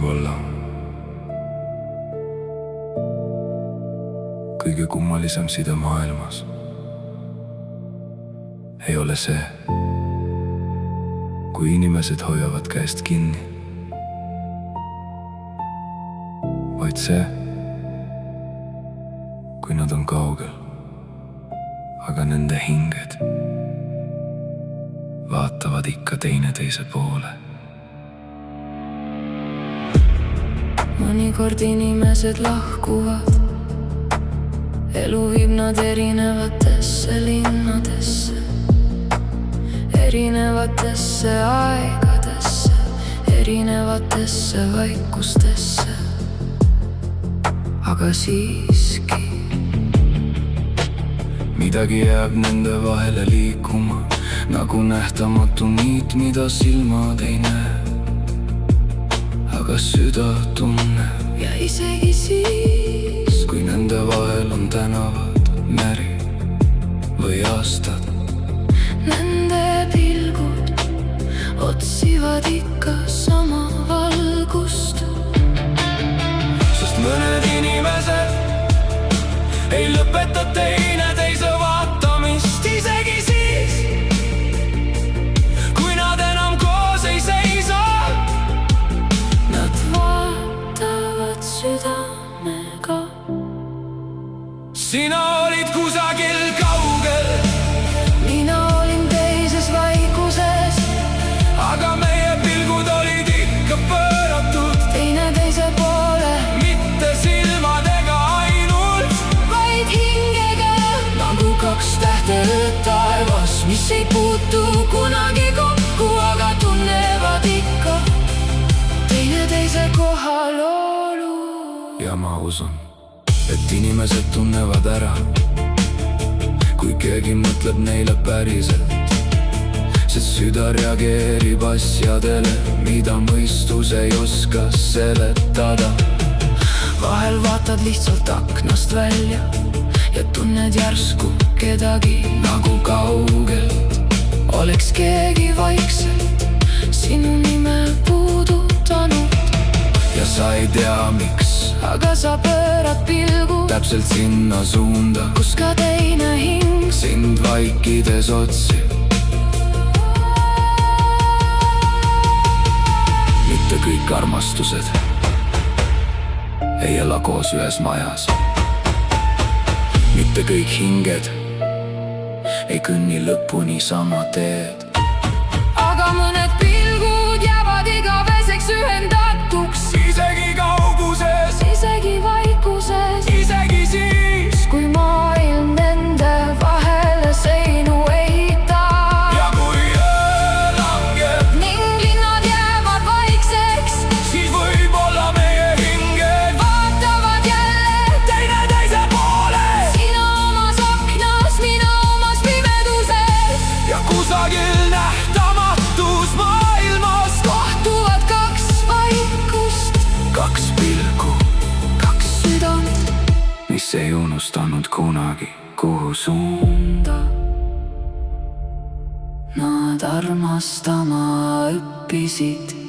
Võib-olla kõige kummalisem side maailmas ei ole see, kui inimesed hoiavad käest kinni, vaid see, kui nad on kaugel, aga nende hinged vaatavad ikka teineteise poole. Mõnikord inimesed lahkuvad, elu viib nad erinevatesse linnadesse, erinevatesse aegadesse, erinevatesse vaikustesse. Aga siiski midagi jääb nende vahele liikuma, nagu nähtamatu niit, mida silmad ei näe, aga süda tunneb. Ja isegi siis, kui nende vahel on tänavad, meri või aastad, nende pilgud otsivad ikka sama valgust. Sest mõned inimesed ei lõpeta teineteise vaatamist isegi siis, kui nad enam koos ei seisa. Nad vaatavad südamega. Sina olid kusagil kaugel, Mina olin teises vaikuses, aga meie pilgud olid ikka pööratud teineteise poole, mitte silmadega ainult, vaid hingega. nagu kaks tähte taevas, Mis ei puutu kunagi kokku, aga tunnevad ikka teineteise kohalolu. ja ma usun, et inimesed tunnevad ära, kui keegi mõtleb neile päriselt, sest süda reageerib asjadele, mida mõistus ei oska seletada. Vahel vaatad lihtsalt aknast välja ja tunned järsku kedagi, nagu kaugelt oleks keegi vaikselt sinu nime puudutanud. ja sa ei tea miks, Aga sa pöörad pilgu, täpselt sinna suunda, kus ka teine hing sind vaikides otsib. Mitte kõik armastused ei ela koos ühes majas, mitte kõik hinged ei kõnni lõpuni sama teed. Aga mõned pilgud jäävad igaveseks ühendatuks, Isegi kauguses, isegi vaikuses, isegi siis, kui maailm nende vahele seinu ehitab ja kui öö langeb, ning linnad jäävad vaikseks, siis võib-olla meie hinged vaatavad jälle teineteise poole. sina omas aknas, mina omas pimeduses. Ja kusagil nähtamatus maailmas Kohtuvad kaks vaikust, kaks pilku, kaks südant, mis ei unustanud kunagi, kuhu suunda nad armastama õppisid.